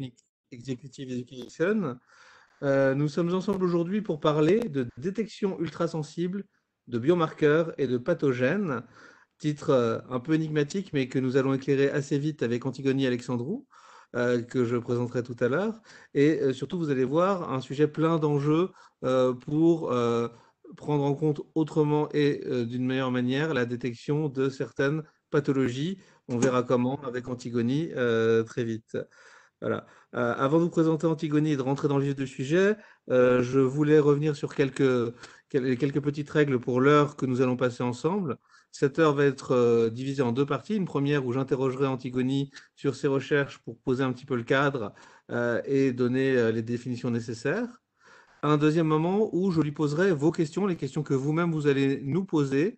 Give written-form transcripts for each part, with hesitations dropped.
Technique Executive Education. Nous sommes ensemble aujourd'hui pour parler de détection ultrasensible, de biomarqueurs et de pathogènes. Titre un peu énigmatique, mais que nous allons éclairer assez vite avec Antigoni Alexandrou, que je présenterai tout à l'heure. Et surtout, vous allez voir un sujet plein d'enjeux pour prendre en compte autrement et d'une meilleure manière la détection de certaines pathologies. On verra comment avec Antigoni très vite. Voilà. Avant de vous présenter Antigoni et de rentrer dans le vif du sujet, je voulais revenir sur quelques petites règles pour l'heure que nous allons passer ensemble. Cette heure va être divisée en deux parties. Une première où j'interrogerai Antigoni sur ses recherches pour poser un petit peu le cadre et donner les définitions nécessaires. Un deuxième moment où je lui poserai vos questions, les questions que vous-même vous allez nous poser.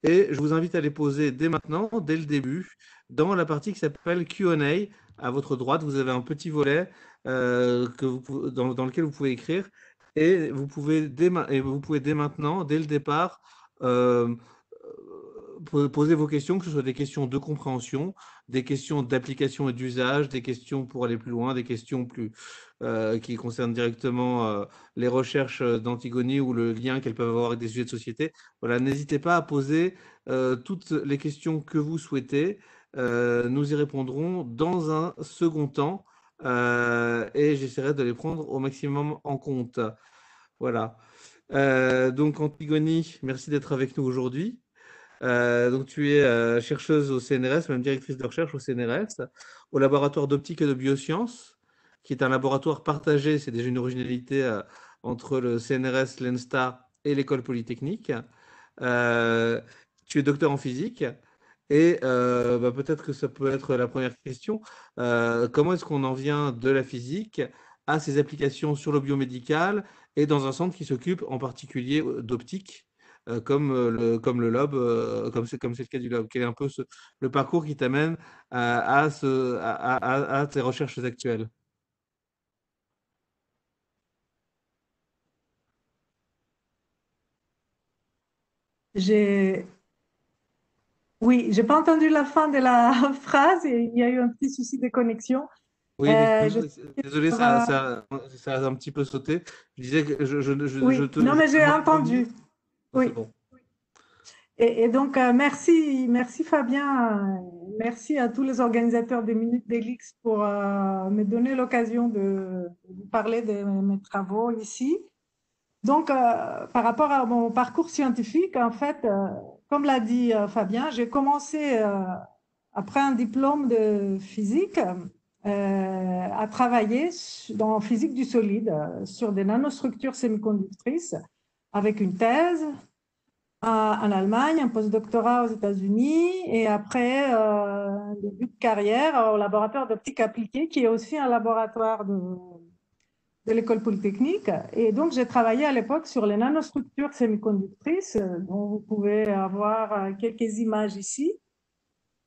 Et je vous invite à les poser dès maintenant, dès le début, dans la partie qui s'appelle Q&A. À votre droite, vous avez un petit volet dans lequel vous pouvez écrire et vous pouvez dès maintenant, dès le départ, euh, poser vos questions, que ce soit des questions de compréhension, des questions d'application et d'usage, des questions pour aller plus loin, des questions qui concernent directement les recherches d'Antigoni ou le lien qu'elles peuvent avoir avec des sujets de société. Voilà, n'hésitez pas à poser toutes les questions que vous souhaitez. Nous y répondrons dans un second temps et j'essaierai de les prendre au maximum en compte. Voilà. Donc Antigoni, merci d'être avec nous aujourd'hui. Donc tu es chercheuse au CNRS, même directrice de recherche au CNRS, au laboratoire d'optique et de biosciences, qui est un laboratoire partagé, c'est déjà une originalité entre le CNRS, l'ENSTA et l'école polytechnique. Euh, Tu es docteur en physique et peut-être que ça peut être la première question. Comment est-ce qu'on en vient de la physique à ses applications sur le biomédical et dans un centre qui s'occupe en particulier d'optique comme le lobe, comme c'est le cas du lobe? Quel est un peu le parcours qui t'amène à tes recherches actuelles? J'ai, oui, j'ai pas entendu la fin de la phrase et il y a eu un petit souci de connexion. Oui, effectivement, Je désolé, sur, euh, ça a un petit peu sauté. Je disais que oui, non, je mais te j'ai demandais de revenir. entendu. Oh, c'est Oui. bon. Et donc, merci Fabien. Merci à tous les organisateurs des Minutes d'Elix pour me donner l'occasion de vous parler de mes travaux ici. Donc, par rapport à mon parcours scientifique, en fait, comme l'a dit Fabien, j'ai commencé après un diplôme de physique à travailler dans physique du solide sur des nanostructures semi-conductrices avec une thèse en Allemagne, un postdoctorat aux États-Unis et après un début de carrière au laboratoire d'optique appliquée qui est aussi un laboratoire de l'école polytechnique. Et donc, j'ai travaillé à l'époque sur les nanostructures semi-conductrices, dont vous pouvez avoir quelques images ici.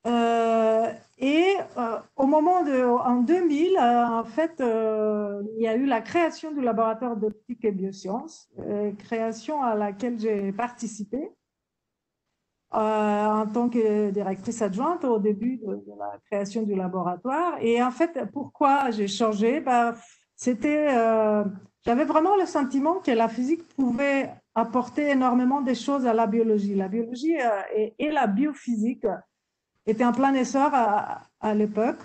Au moment en 2000, en fait, il y a eu la création du laboratoire d'optique et biosciences, création à laquelle j'ai participé en tant que directrice adjointe au début de la création du laboratoire. Et en fait, pourquoi j'ai changé? J'avais vraiment le sentiment que la physique pouvait apporter énormément de choses à la biologie. La biologie et la biophysique étaient en plein essor à l'époque.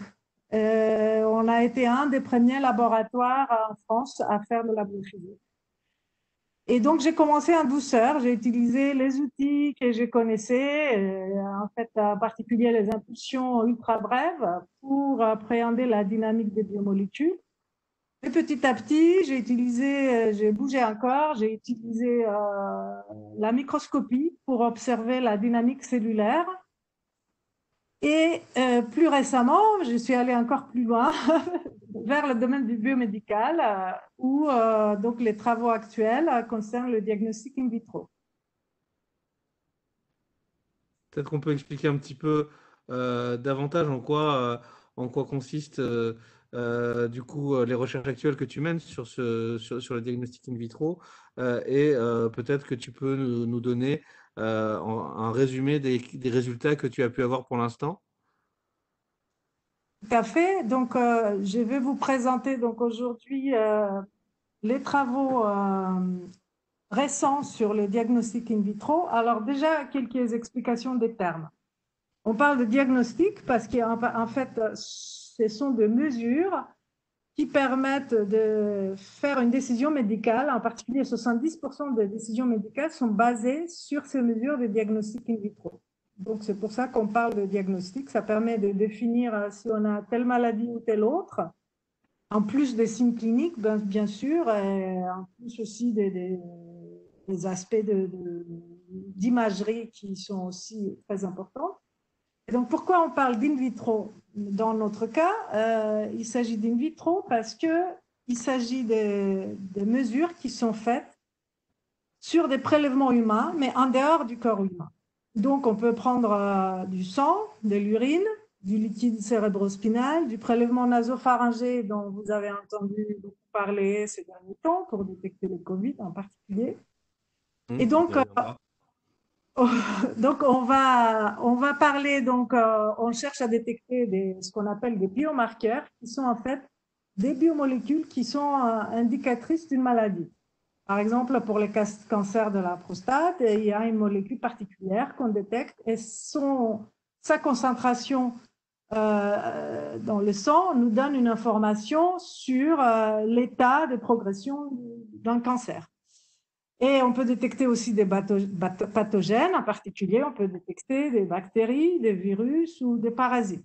On a été un des premiers laboratoires en France à faire de la biophysique. Et donc, j'ai commencé en douceur. J'ai utilisé les outils que je connaissais, en fait, en particulier les impulsions ultra brèves pour appréhender la dynamique des biomolécules. Et petit à petit, j'ai bougé encore, j'ai utilisé la microscopie pour observer la dynamique cellulaire. Et plus récemment, je suis allée encore plus loin vers le domaine du biomédical, où donc les travaux actuels concernent le diagnostic in vitro. Peut-être qu'on peut expliquer un petit peu davantage en quoi consistent du coup les recherches actuelles que tu mènes sur le diagnostic in vitro peut-être que tu peux nous donner un résumé des résultats que tu as pu avoir pour l'instant. Tout à fait. Donc, je vais vous présenter donc aujourd'hui les travaux récents sur le diagnostic in vitro. Alors déjà, quelques explications des termes. On parle de diagnostic parce qu'en fait, ce sont des mesures qui permettent de faire une décision médicale. En particulier, 70% des décisions médicales sont basées sur ces mesures de diagnostic in vitro. Donc, c'est pour ça qu'on parle de diagnostic. Ça permet de définir si on a telle maladie ou telle autre, en plus des signes cliniques, bien sûr, et en plus aussi des aspects d'imagerie qui sont aussi très importants. Et donc, pourquoi on parle d'in vitro? Dans notre cas, il s'agit d'in vitro parce qu'il s'agit de mesures qui sont faites sur des prélèvements humains, mais en dehors du corps humain. Donc, on peut prendre du sang, de l'urine, du liquide cérébrospinal, du prélèvement nasopharyngé dont vous avez entendu beaucoup parler ces derniers temps pour détecter le Covid en particulier. Et donc, donc on va parler, donc, on cherche à détecter ce qu'on appelle des biomarqueurs, qui sont en fait des biomolécules qui sont indicatrices d'une maladie. Par exemple, pour les cancers de la prostate, il y a une molécule particulière qu'on détecte et sa concentration dans le sang nous donne une information sur l'état de progression d'un cancer. Et on peut détecter aussi des pathogènes, en particulier, on peut détecter des bactéries, des virus ou des parasites.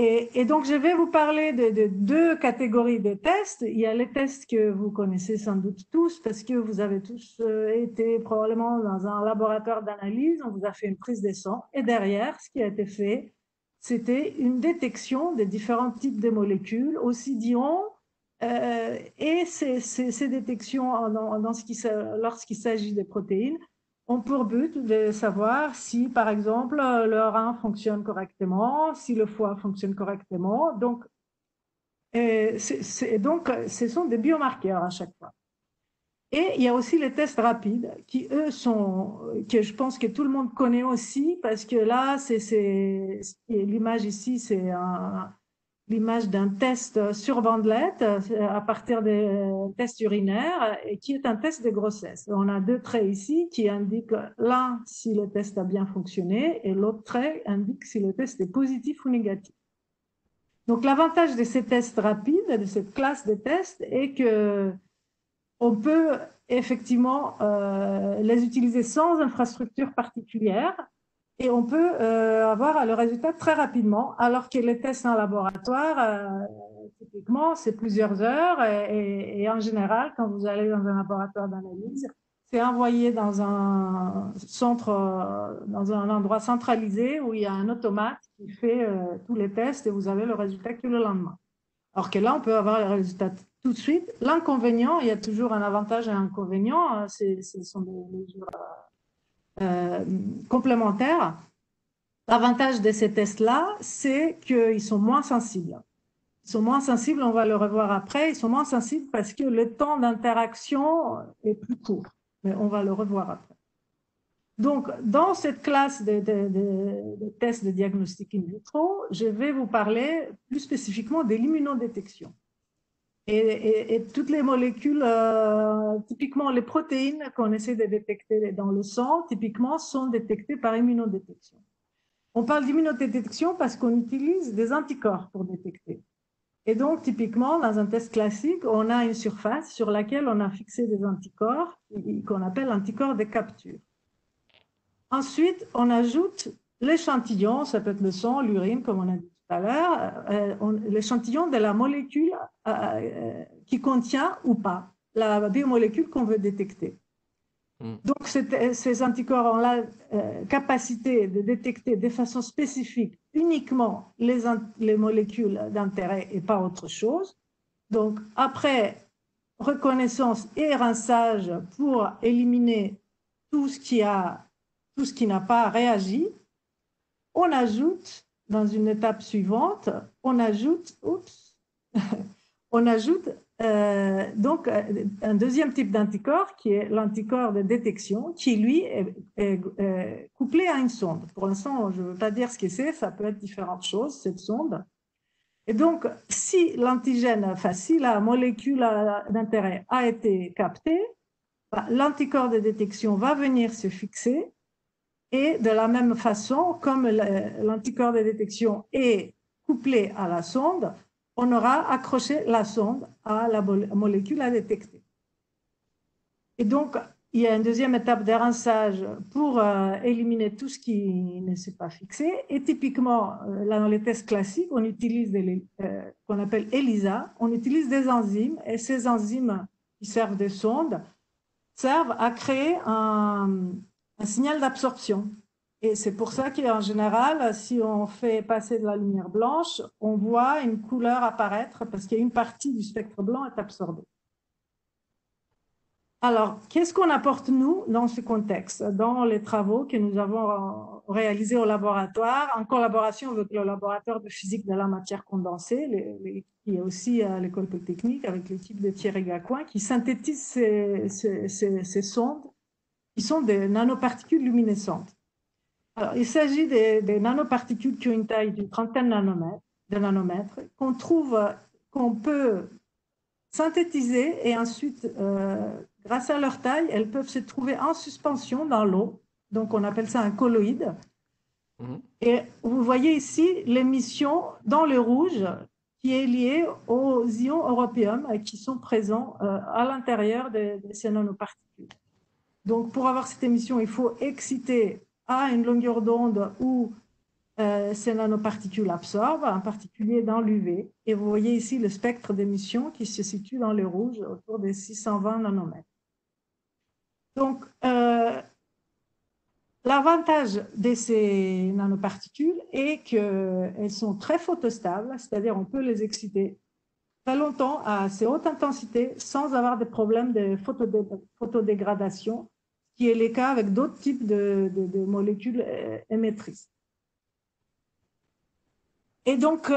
Et donc, je vais vous parler de deux catégories de tests. Il y a les tests que vous connaissez sans doute tous, parce que vous avez tous été probablement dans un laboratoire d'analyse, on vous a fait une prise de sang, et derrière, ce qui a été fait, c'était une détection des différents types de molécules, aussi d'ions, et ces détections, lorsqu'il s'agit des protéines, ont pour but de savoir si, par exemple, le rein fonctionne correctement, si le foie fonctionne correctement. Donc, ce sont des biomarqueurs à chaque fois. Et il y a aussi les tests rapides qui, eux, que je pense que tout le monde connaît aussi, parce que là, l'image ici, c'est l'image d'un test sur bandelette à partir des tests urinaires et qui est un test de grossesse. On a deux traits ici qui indiquent l'un si le test a bien fonctionné et l'autre trait indique si le test est positif ou négatif. Donc l'avantage de ces tests rapides, de cette classe de tests, est que on peut effectivement les utiliser sans infrastructure particulière et on peut avoir le résultat très rapidement, alors que les tests en laboratoire, typiquement, c'est plusieurs heures et en général, quand vous allez dans un laboratoire d'analyse, c'est envoyé dans un centre, dans un endroit centralisé où il y a un automate qui fait tous les tests et vous avez le résultat que le lendemain. Alors que là, on peut avoir le résultat tout de suite. L'inconvénient, il y a toujours un avantage et un inconvénient, ce sont des mesures complémentaires. L'avantage de ces tests-là, c'est qu'ils sont moins sensibles. Ils sont moins sensibles, on va le revoir après, ils sont moins sensibles parce que le temps d'interaction est plus court, mais on va le revoir après. Donc, dans cette classe de tests de diagnostic in vitro, je vais vous parler plus spécifiquement de l'immunodétection. Et toutes les molécules, typiquement les protéines qu'on essaie de détecter dans le sang, typiquement sont détectées par immunodétection. On parle d'immunodétection parce qu'on utilise des anticorps pour détecter. Et donc, typiquement, dans un test classique, on a une surface sur laquelle on a fixé des anticorps qu'on appelle anticorps de capture. Ensuite, on ajoute l'échantillon, ça peut être le sang, l'urine, comme on a dit tout à l'heure, l'échantillon de la molécule qui contient ou pas la biomolécule qu'on veut détecter. Donc, ces anticorps ont la capacité de détecter de façon spécifique uniquement les molécules d'intérêt et pas autre chose. Donc, après reconnaissance et rinçage pour éliminer tout ce qui n'a pas réagi, on ajoute, dans une étape suivante, on ajoute donc, un deuxième type d'anticorps qui est l'anticorps de détection, qui lui est couplé à une sonde. Pour l'instant, je ne veux pas dire ce que c'est, ça peut être différentes choses, cette sonde. Et donc, si l'antigène, enfin, si la molécule d'intérêt a été captée, l'anticorps de détection va venir se fixer et de la même façon, comme l'anticorps de détection est couplé à la sonde, on aura accroché la sonde à la molécule à détecter. Et donc, il y a une deuxième étape de rinçage pour éliminer tout ce qui ne s'est pas fixé. Et typiquement, là, dans les tests classiques, on utilise qu'on appelle ELISA. On utilise des enzymes et ces enzymes qui servent de sondes servent à créer un signal d'absorption. Et c'est pour ça qu'en général, si on fait passer de la lumière blanche, on voit une couleur apparaître parce qu'il y a une partie du spectre blanc est absorbée. Alors, qu'est-ce qu'on apporte, nous, dans ce contexte, dans les travaux que nous avons réalisés au laboratoire, en collaboration avec le laboratoire de physique de la matière condensée, qui est aussi à l'école polytechnique, avec l'équipe de Thierry Gacouin, qui synthétise ces sondes, qui sont des nanoparticules luminescentes. Alors, il s'agit des nanoparticules qui ont une taille d'une trentaine de nanomètres, qu'on peut synthétiser et ensuite, grâce à leur taille, elles peuvent se trouver en suspension dans l'eau. Donc, on appelle ça un colloïde. Et vous voyez ici l'émission dans le rouge qui est liée aux ions europium qui sont présents à l'intérieur de ces nanoparticules. Donc, pour avoir cette émission, il faut exciter à une longueur d'onde où ces nanoparticules absorbent, en particulier dans l'UV. Et vous voyez ici le spectre d'émission qui se situe dans le rouge, autour des 620 nanomètres. Donc, l'avantage de ces nanoparticules est qu'elles sont très photostables, c'est-à-dire on peut les exciter très longtemps à assez haute intensité sans avoir de problèmes de photodégradation, qui est le cas avec d'autres types de molécules émettrices. Et donc,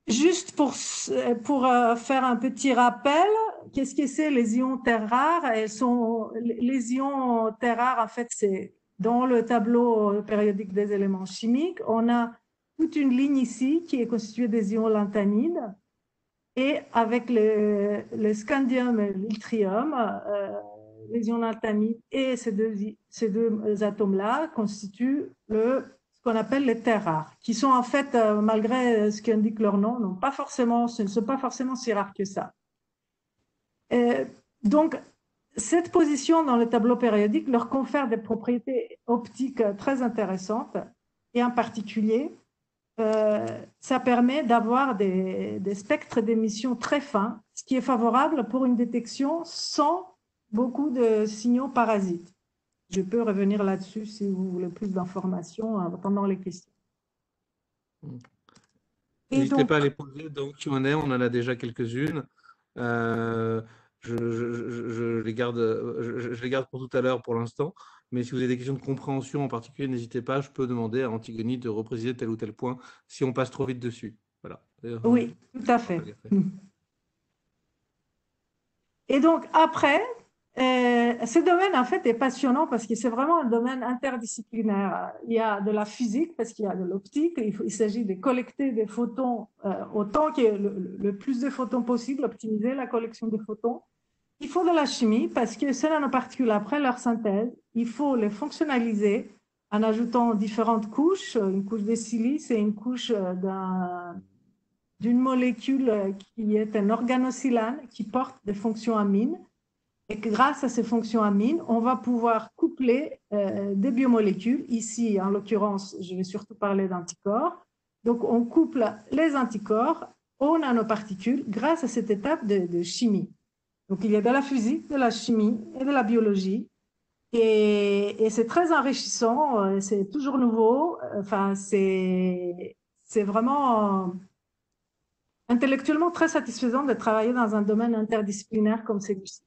juste pour faire un petit rappel, qu'est-ce que c'est les ions terres rares? Les ions terres rares, en fait, c'est dans le tableau périodique des éléments chimiques. On a toute une ligne ici qui est constituée des ions lanthanides. Et avec le scandium et l'yttrium, les ions lanthanides et ces deux atomes-là constituent ce qu'on appelle les terres rares, qui sont en fait, malgré ce qu'indique leur nom, ce ne sont pas forcément si rares que ça. Donc, cette position dans le tableau périodique leur confère des propriétés optiques très intéressantes, et en particulier, ça permet d'avoir des spectres d'émission très fins, ce qui est favorable pour une détection sans beaucoup de signaux parasites. Je peux revenir là-dessus si vous voulez plus d'informations pendant les questions. N'hésitez pas à les poser dans Q&A, on en a déjà quelques-unes. Je les garde pour tout à l'heure pour l'instant, mais si vous avez des questions de compréhension en particulier, n'hésitez pas, je peux demander à Antigone de repréciser tel ou tel point si on passe trop vite dessus. Voilà. Oui, tout à fait. Et donc, après, ce domaine, en fait, est passionnant parce que c'est vraiment un domaine interdisciplinaire. Il y a de la physique, parce qu'il y a de l'optique. Il s'agit de collecter des photons autant que le plus de photons possible, optimiser la collection de photons. Il faut de la chimie, parce que ces nanoparticules, après leur synthèse, il faut les fonctionnaliser en ajoutant différentes couches, une couche de silice et une couche d'une molécule qui est un organosilane qui porte des fonctions amines. Et que grâce à ces fonctions amines, on va pouvoir coupler des biomolécules. Ici, en l'occurrence, je vais surtout parler d'anticorps. Donc, on couple les anticorps aux nanoparticules grâce à cette étape de chimie. Donc, il y a de la physique, de la chimie et de la biologie. Et c'est très enrichissant, c'est toujours nouveau. Enfin, c'est vraiment intellectuellement très satisfaisant de travailler dans un domaine interdisciplinaire comme celui-ci.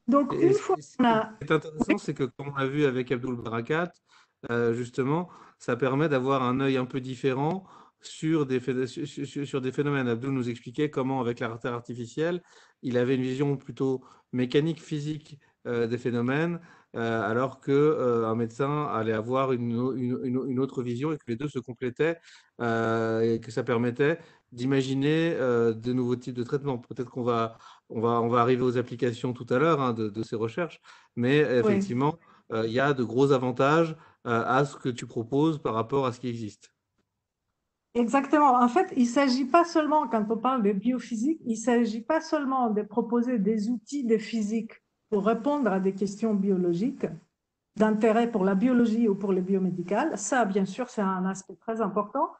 Donc, une fois qu'on a... Ce qui est intéressant, c'est que comme on l'a vu avec Abdul Barakat, justement, ça permet d'avoir un œil un peu différent sur sur des phénomènes. Abdou nous expliquait comment, avec la terre artificielle, il avait une vision plutôt mécanique, physique des phénomènes, alors qu'un médecin allait avoir une autre vision et que les deux se complétaient et que ça permettait d'imaginer de nouveaux types de traitements. Peut-être on va arriver aux applications tout à l'heure, hein, de ces recherches, mais Oui. effectivement, il y a de gros avantages à ce que tu proposes par rapport à ce qui existe. Exactement. En fait, il ne s'agit pas seulement, quand on parle de biophysique, il ne s'agit pas seulement de proposer des outils de physique pour répondre à des questions biologiques d'intérêt pour la biologie ou pour le biomédical. Ça, bien sûr, c'est un aspect très important,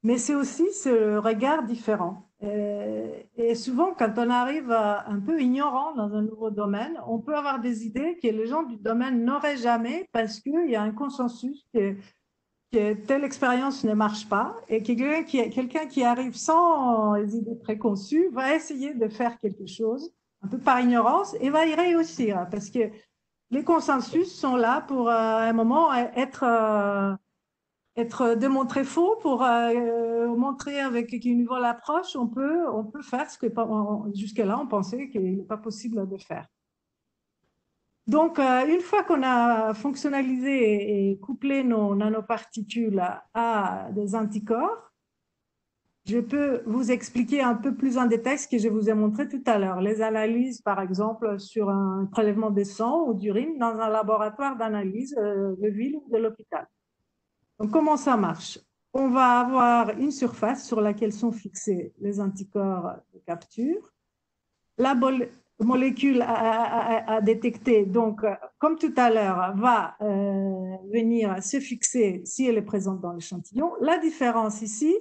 mais c'est aussi ce regard différent. Et souvent, quand on arrive un peu ignorant dans un nouveau domaine, on peut avoir des idées que les gens du domaine n'auraient jamais parce qu'il y a un consensus que telle expérience ne marche pas et que quelqu'un qui arrive sans les idées préconçues va essayer de faire quelque chose, un peu par ignorance, et va y réussir. Parce que les consensus sont là pour, à un moment, être démontrés faux, pour montrer avec une nouvelle approche, on peut faire ce que jusque-là, on pensait qu'il n'est pas possible de faire. Donc, une fois qu'on a fonctionnalisé et couplé nos nanoparticules à des anticorps, je peux vous expliquer un peu plus en détail ce que je vous ai montré tout à l'heure. Les analyses, par exemple, sur un prélèvement de sang ou d'urine dans un laboratoire d'analyse de ville ou de l'hôpital. Donc, comment ça marche? On va avoir une surface sur laquelle sont fixés les anticorps de capture. La molécule à détecter, donc, comme tout à l'heure, va venir se fixer si elle est présente dans l'échantillon. La différence ici,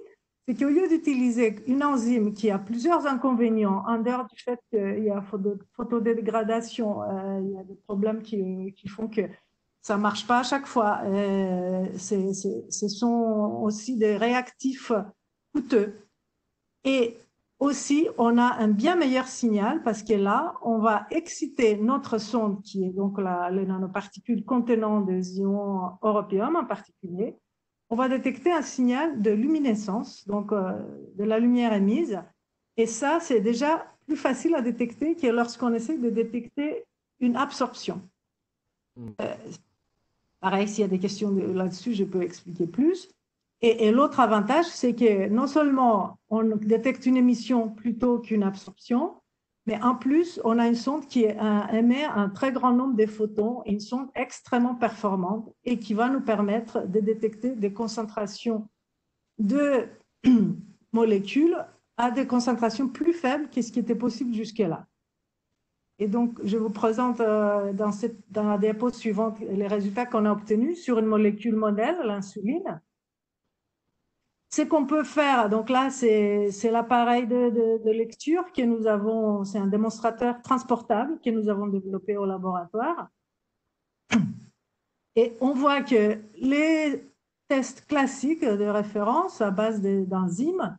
c'est qu'au lieu d'utiliser une enzyme qui a plusieurs inconvénients, en dehors du fait qu'il y a photodégradation, il y a des problèmes qui font que ça ne marche pas à chaque fois. Ce sont aussi des réactifs coûteux. Et aussi, on a un bien meilleur signal parce que là, on va exciter notre sonde, qui est donc les nanoparticules contenant des ions europium en particulier. On va détecter un signal de luminescence, donc de la lumière émise. Et ça, c'est déjà plus facile à détecter que lorsqu'on essaie de détecter une absorption. Pareil, s'il y a des questions là-dessus, je peux expliquer plus. Et l'autre avantage, c'est que non seulement on détecte une émission plutôt qu'une absorption, mais en plus, on a une sonde qui émet un très grand nombre de photons, une sonde extrêmement performante et qui va nous permettre de détecter des concentrations de molécules à des concentrations plus faibles que ce qui était possible jusque-là. Et donc, je vous présente dans la diapo suivante les résultats qu'on a obtenus sur une molécule modèle, l'insuline. Ce qu'on peut faire, donc là, c'est l'appareil de lecture que nous avons, c'est un démonstrateur transportable que nous avons développé au laboratoire. Et on voit que les tests classiques de référence à base d'enzymes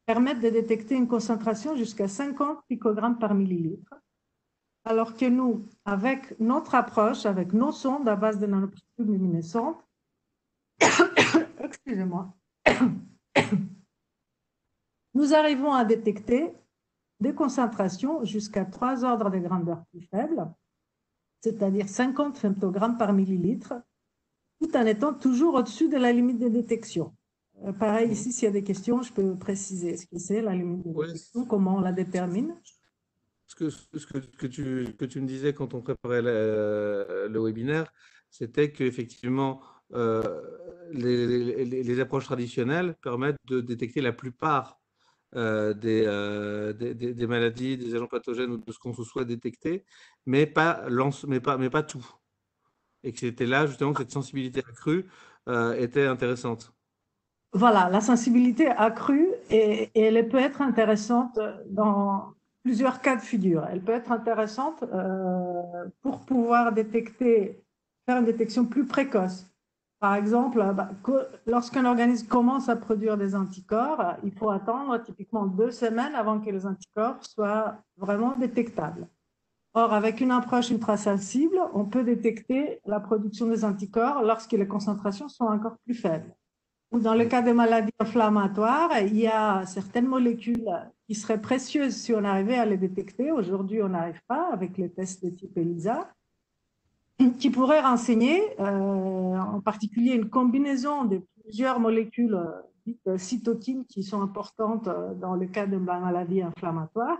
permettent de détecter une concentration jusqu'à 50 picogrammes par millilitre. Alors que nous, avec notre approche, avec nos sondes à base de nanoparticules luminescentes, excusez-moi, nous arrivons à détecter des concentrations jusqu'à 3 ordres de grandeur plus faibles, c'est-à-dire 50 femtogrammes par millilitre, tout en étant toujours au-dessus de la limite de détection. Pareil, ici, s'il y a des questions, je peux préciser ce que c'est la limite de détection, comment on la détermine. Que tu me disais quand on préparait le webinaire, c'était qu'effectivement, les approches traditionnelles permettent de détecter la plupart des maladies, des agents pathogènes ou de ce qu'on se souhaite détecter, mais pas tout. Et que c'était là, justement, que cette sensibilité accrue était intéressante. Voilà, la sensibilité accrue et elle peut être intéressante dans plusieurs cas de figure. Elle peut être intéressante pour pouvoir faire une détection plus précoce. Par exemple, lorsqu'un organisme commence à produire des anticorps, il faut attendre typiquement 2 semaines avant que les anticorps soient vraiment détectables. Or, avec une approche ultrasensible, on peut détecter la production des anticorps lorsque les concentrations sont encore plus faibles. ou dans le cas des maladies inflammatoires, il y a certaines molécules qui seraient précieuses si on arrivait à les détecter. Aujourd'hui, on n'arrive pas avec les tests de type ELISA, qui pourraient renseigner, en particulier une combinaison de plusieurs molécules dites cytokines qui sont importantes dans le cas de la maladie inflammatoire.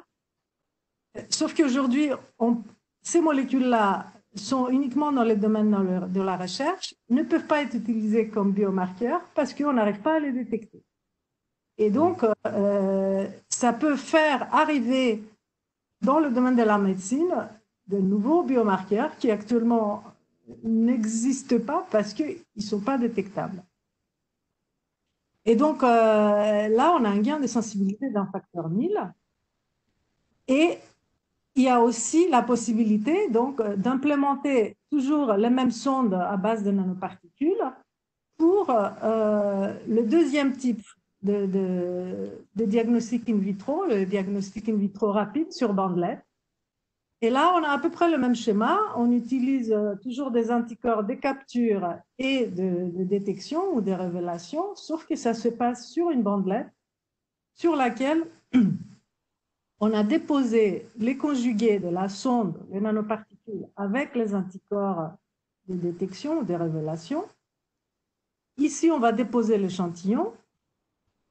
Sauf qu'aujourd'hui, ces molécules-là sont uniquement dans le domaine de la recherche, ne peuvent pas être utilisées comme biomarqueurs parce qu'on n'arrive pas à les détecter. Et donc, ça peut faire arriver dans le domaine de la médecine de nouveaux biomarqueurs qui actuellement n'existent pas parce qu'ils ne sont pas détectables. Et donc, là, on a un gain de sensibilité d'un facteur 1000. Et il y a aussi la possibilité donc d'implémenter toujours les mêmes sondes à base de nanoparticules pour le deuxième type de diagnostic in vitro, le diagnostic in vitro rapide sur bandelette. Et là, on a à peu près le même schéma. On utilise toujours des anticorps de capture et de détection ou de révélation, sauf que ça se passe sur une bandelette sur laquelle on a déposé les conjugués de la sonde, les nanoparticules, avec les anticorps de détection ou de révélation. Ici, on va déposer l'échantillon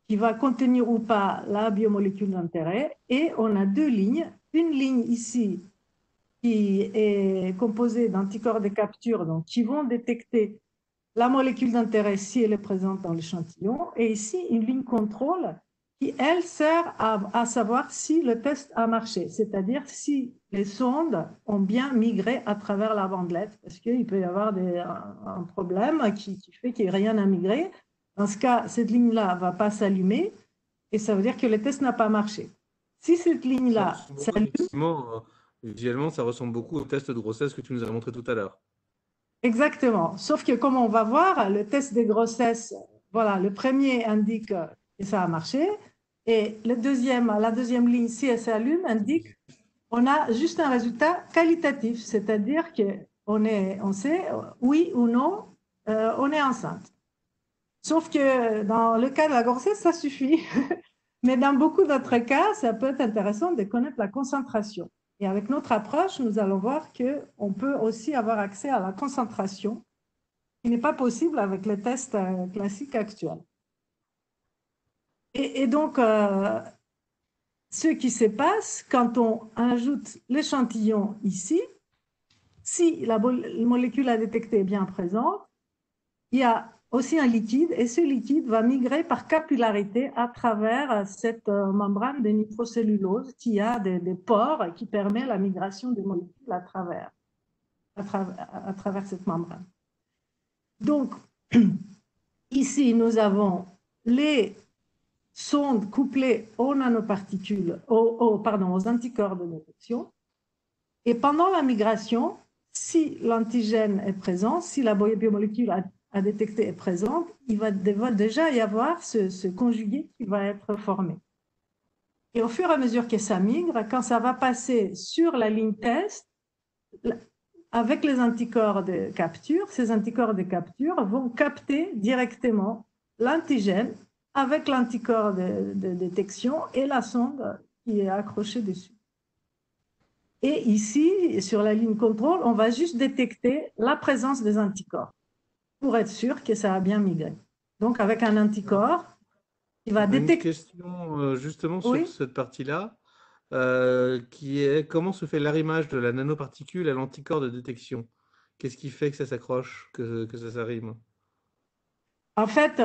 qui va contenir ou pas la biomolécule d'intérêt. Et on a deux lignes. Une ligne ici qui est composée d'anticorps de capture, donc qui vont détecter la molécule d'intérêt si elle est présente dans l'échantillon. Et ici, une ligne contrôle qui, elle, sert à savoir si le test a marché, c'est-à-dire si les sondes ont bien migré à travers la bandelette, parce qu'il peut y avoir un problème qui fait qu'il n'y a rien à migrer. Dans ce cas, cette ligne-là ne va pas s'allumer, et ça veut dire que le test n'a pas marché. Si cette ligne-là s'allume… Visuellement, ça ressemble beaucoup au test de grossesse que tu nous as montré tout à l'heure. Exactement, sauf que comme on va voir, le test de grossesse, voilà, le premier indique que ça a marché, et la deuxième ligne, si elle s'allume, indique qu'on a juste un résultat qualitatif, c'est-à-dire qu'on sait, oui ou non, on est enceinte. Sauf que dans le cas de la grossesse, ça suffit. Mais dans beaucoup d'autres cas, ça peut être intéressant de connaître la concentration. Et avec notre approche, nous allons voir qu'on peut aussi avoir accès à la concentration, qui n'est pas possible avec les tests classiques actuels. Et donc, ce qui se passe quand on ajoute l'échantillon ici, si la molécule à détecter est bien présente, il y a aussi un liquide, et ce liquide va migrer par capillarité à travers cette membrane de nitrocellulose qui a des pores qui permettent la migration des molécules à travers cette membrane. Donc, ici, nous avons les sondes couplées aux nanoparticules, aux anticorps de détection, et pendant la migration, si l'antigène est présent, si la biomolécule à détecter est présente, il va déjà y avoir ce conjugué qui va être formé. Et au fur et à mesure que ça migre, quand ça va passer sur la ligne test, avec les anticorps de capture, ces anticorps de capture vont capter directement l'antigène avec l'anticorps de détection et la sonde qui est accrochée dessus. Et ici, sur la ligne contrôle, on va juste détecter la présence des anticorps pour être sûr que ça a bien migré. Donc, avec un anticorps, il va détecter… Une question justement sur cette partie-là, qui est comment se fait l'arrimage de la nanoparticule à l'anticorps de détection? Qu'est-ce qui fait que ça s'accroche, que ça s'arrime? En fait,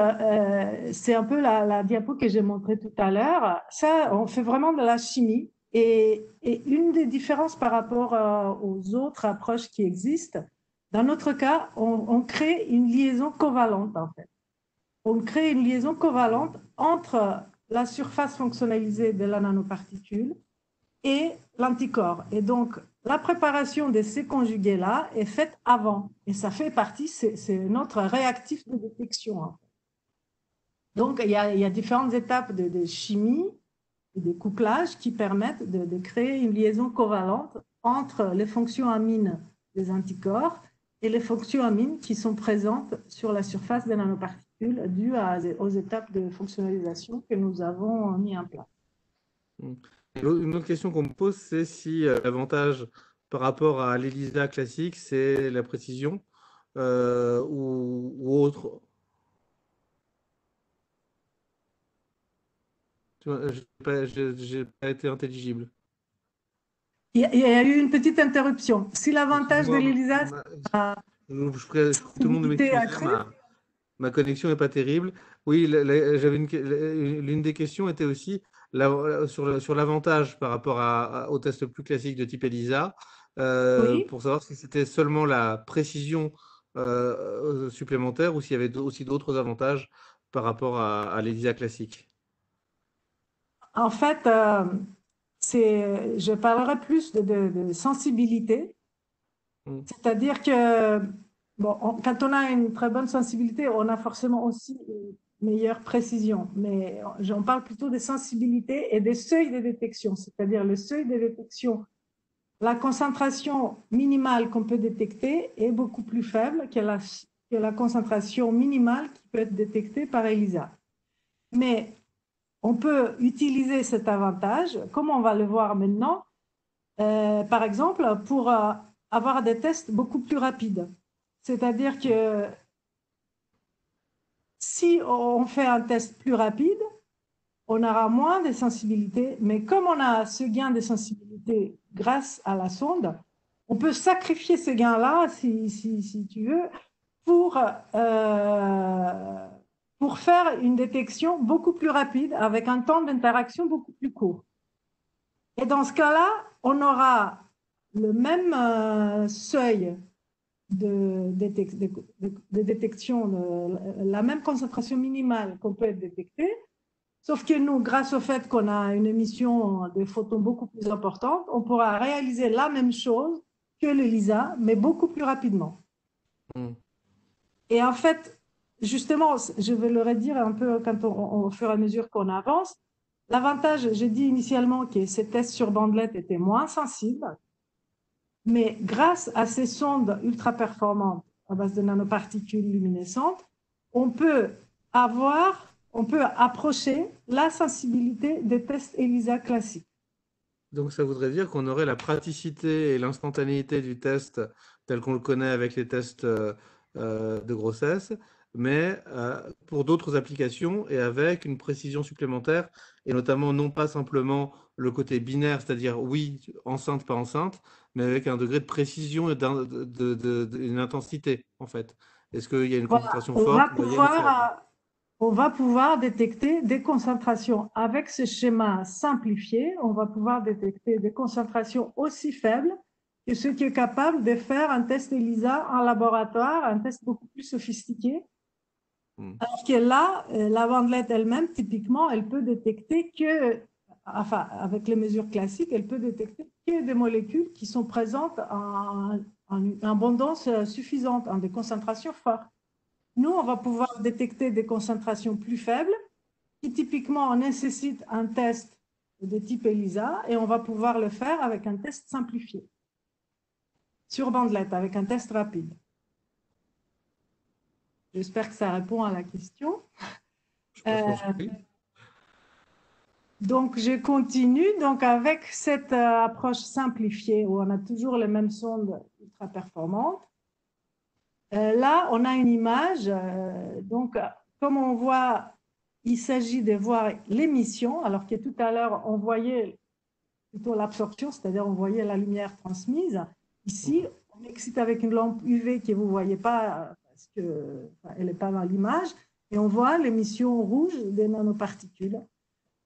c'est un peu la diapo que j'ai montrée tout à l'heure. Ça, on fait vraiment de la chimie. Et une des différences par rapport aux autres approches qui existent, dans notre cas, on crée une liaison covalente, en fait. On crée une liaison covalente entre la surface fonctionnalisée de la nanoparticule et l'anticorps. Et donc, la préparation de ces conjugués-là est faite avant. Et ça fait partie, c'est notre réactif de détection. En fait. Donc, il y a différentes étapes de chimie et de couplage qui permettent de créer une liaison covalente entre les fonctions amines des anticorps et les fonctions amines qui sont présentes sur la surface des nanoparticules. particules dues aux étapes de fonctionnalisation que nous avons mis en place. Une autre question qu'on me pose, c'est si l'avantage par rapport à l'ELISA classique, c'est la précision ou autre. J'ai pas été intelligible. Il y a eu une petite interruption. Si l'avantage de Excusez-moi, l'ELISA, tout le monde m'excuser, ma connexion n'est pas terrible. Oui, l'une des questions était aussi sur l'avantage par rapport au test plus classique de type ELISA, oui. pour savoir si c'était seulement la précision supplémentaire ou s'il y avait aussi d'autres avantages par rapport à l'ELISA classique. En fait, je parlerai plus de sensibilité. C'est-à-dire que bon, quand on a une très bonne sensibilité, on a forcément aussi une meilleure précision. Mais j'en parle plutôt des sensibilités et des seuils de détection. C'est-à-dire le seuil de détection, la concentration minimale qu'on peut détecter est beaucoup plus faible que la concentration minimale qui peut être détectée par ELISA. Mais on peut utiliser cet avantage, comme on va le voir maintenant, par exemple, pour avoir des tests beaucoup plus rapides. C'est-à-dire que si on fait un test plus rapide, on aura moins de sensibilité, mais comme on a ce gain de sensibilité grâce à la sonde, on peut sacrifier ce gain-là, si tu veux, pour faire une détection beaucoup plus rapide, avec un temps d'interaction beaucoup plus court. Et dans ce cas-là, on aura le même seuil de détection, la même concentration minimale qu'on peut être détecté, sauf que nous, grâce au fait qu'on a une émission de photons beaucoup plus importante, on pourra réaliser la même chose que l'ELISA, mais beaucoup plus rapidement. Et en fait, justement, je vais le redire un peu au fur et à mesure qu'on avance. L'avantage, j'ai dit initialement que ces tests sur bandelette étaient moins sensibles, mais grâce à ces sondes ultra performantes à base de nanoparticules luminescentes, on peut approcher la sensibilité des tests ELISA classiques. Donc ça voudrait dire qu'on aurait la praticité et l'instantanéité du test tel qu'on le connaît avec les tests de grossesse, mais pour d'autres applications et avec une précision supplémentaire, et notamment non pas simplement le côté binaire, c'est-à-dire oui, enceinte, pas enceinte, mais avec un degré de précision et une intensité, en fait. Est-ce qu'il y a une concentration forte, moyenne, faible? On va pouvoir détecter des concentrations avec ce schéma simplifié. On va pouvoir détecter des concentrations aussi faibles que ce qui est capable de faire un test ELISA en laboratoire, un test beaucoup plus sophistiqué. Alors que là, la bandelette elle-même, typiquement, elle peut détecter enfin, avec les mesures classiques, elle peut détecter que des molécules qui sont présentes en abondance suffisante, en des concentrations fortes. Nous, on va pouvoir détecter des concentrations plus faibles qui typiquement nécessitent un test de type ELISA et on va pouvoir le faire avec un test simplifié sur bandelette, avec un test rapide. J'espère que ça répond à la question. Donc, je continue donc avec cette approche simplifiée où on a toujours les mêmes sondes ultra performantes. Là, on a une image. Donc, comme on voit, il s'agit de voir l'émission, alors que tout à l'heure, on voyait plutôt l'absorption, c'est-à-dire on voyait la lumière transmise. Ici, on excite avec une lampe UV que vous ne voyez pas parce qu'elle n'est pas dans l'image, et on voit l'émission rouge des nanoparticules.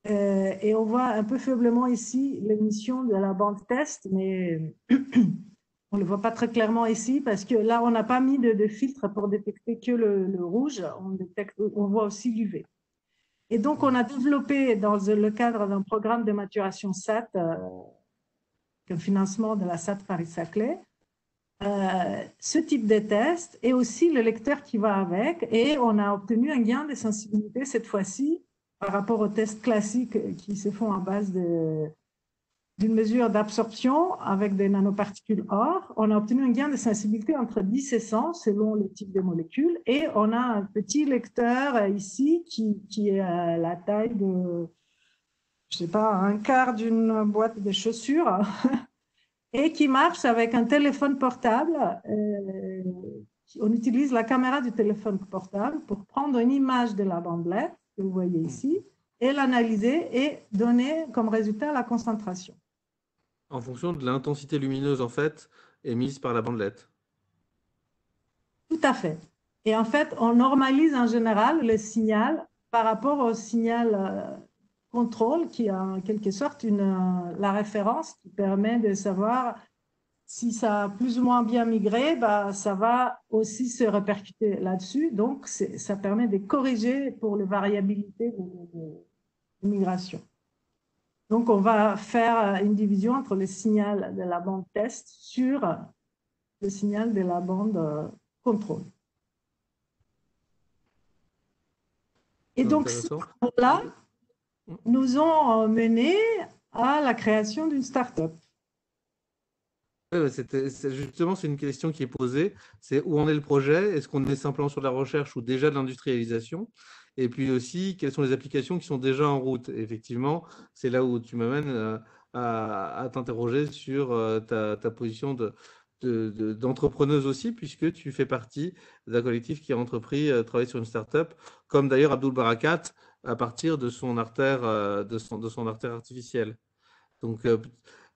Et on voit un peu faiblement ici l'émission de la bande test, mais on ne le voit pas très clairement ici parce que là, on n'a pas mis de filtre pour détecter que le rouge, on voit aussi l'UV. Et donc, on a développé dans le cadre d'un programme de maturation SAT, un financement de la SAT Paris-Saclay, ce type de test et aussi le lecteur qui va avec. Et on a obtenu un gain de sensibilité cette fois-ci par rapport aux tests classiques qui se font à base d'une mesure d'absorption avec des nanoparticules or, on a obtenu un gain de sensibilité entre 10 et 100 selon le type de molécule. Et on a un petit lecteur ici qui est à la taille de, je sais pas, un quart d'une boîte de chaussures et qui marche avec un téléphone portable. On utilise la caméra du téléphone portable pour prendre une image de la bandelette que vous voyez ici et l'analyser et donner comme résultat la concentration. En fonction de l'intensité lumineuse, en fait, émise par la bandelette. Tout à fait. Et en fait, on normalise en général le signal par rapport au signal contrôle qui est en quelque sorte la référence qui permet de savoir si ça a plus ou moins bien migré, bah, ça va aussi se répercuter là-dessus. Donc, ça permet de corriger pour les variabilités de migration. Donc, on va faire une division entre le signal de la bande test sur le signal de la bande contrôle. Et donc, ces travaux-là nous ont mené à la création d'une start-up. Justement, c'est une question qui est posée. C'est où en est le projet? Est-ce qu'on est simplement sur de la recherche ou déjà de l'industrialisation? Et puis aussi, quelles sont les applications qui sont déjà en route? Et effectivement, c'est là où tu m'amènes à t'interroger sur ta position d'entrepreneuse aussi, puisque tu fais partie d'un collectif qui a entrepris travailler sur une start-up, comme d'ailleurs Abdul Barakat, à partir de son artère, de son artère artificielle. Donc,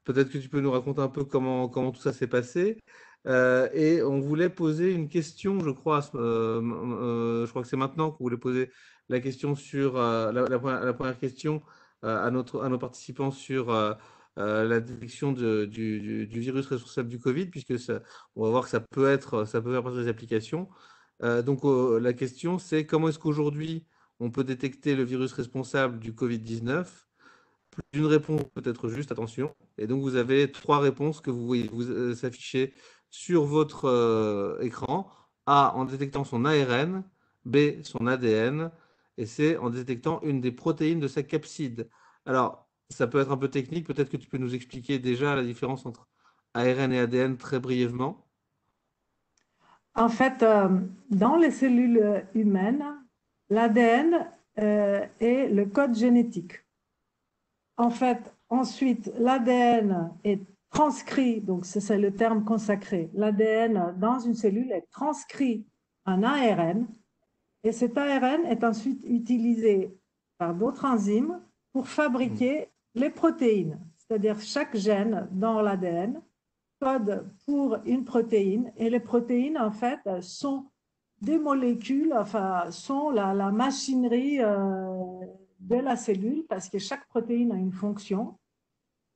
peut-être que tu peux nous raconter un peu comment tout ça s'est passé. Et on voulait poser une question, je crois, je crois que c'est maintenant qu'on voulait poser la question sur la première question à nos participants sur la détection du virus responsable du Covid, puisque on va voir que ça peut faire partie des applications. Donc, la question, c'est comment est-ce qu'aujourd'hui on peut détecter le virus responsable du Covid-19? Plus d'une réponse peut être juste, attention. Et donc, vous avez trois réponses que vous voyez s'afficher sur votre écran. A, en détectant son ARN. B, son ADN. Et C, en détectant une des protéines de sa capside. Alors, ça peut être un peu technique. Peut-être que tu peux nous expliquer déjà la différence entre ARN et ADN très brièvement. En fait, dans les cellules humaines, l'ADN est le code génétique. En fait, ensuite, l'ADN est transcrit, donc c'est le terme consacré. L'ADN dans une cellule est transcrit en ARN et cet ARN est ensuite utilisé par d'autres enzymes pour fabriquer les protéines. C'est-à-dire chaque gène dans l'ADN code pour une protéine et les protéines, en fait, sont des molécules, enfin, sont la machinerie de la cellule parce que chaque protéine a une fonction.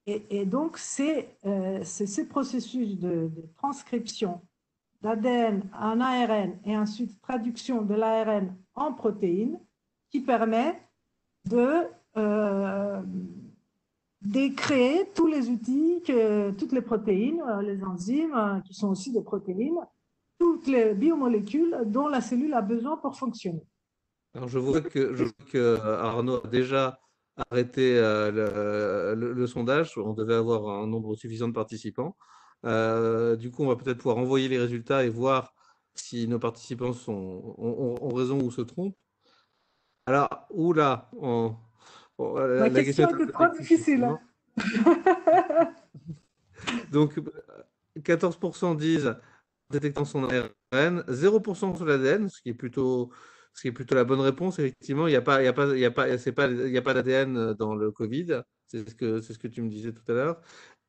Et donc, c'est ce processus de transcription d'ADN en ARN et ensuite traduction de l'ARN en protéines qui permet de créer tous les outils, toutes les protéines, les enzymes qui sont aussi des protéines, toutes les biomolécules dont la cellule a besoin pour fonctionner. Alors, je vois que Arnaud a déjà arrêté le sondage. On devait avoir un nombre suffisant de participants. Du coup, on va peut-être pouvoir envoyer les résultats et voir si nos participants ont raison ou se trompent. Alors, oula, La la question question est un était peu trop technique, difficile. effectivement. Donc, 14% disent détectant son ARN, 0% sur l'ADN, ce qui est plutôt la bonne réponse. Effectivement, il n'y a pas, il y a pas, il y a pas, il y a pas d'ADN dans le Covid. C'est ce que tu me disais tout à l'heure.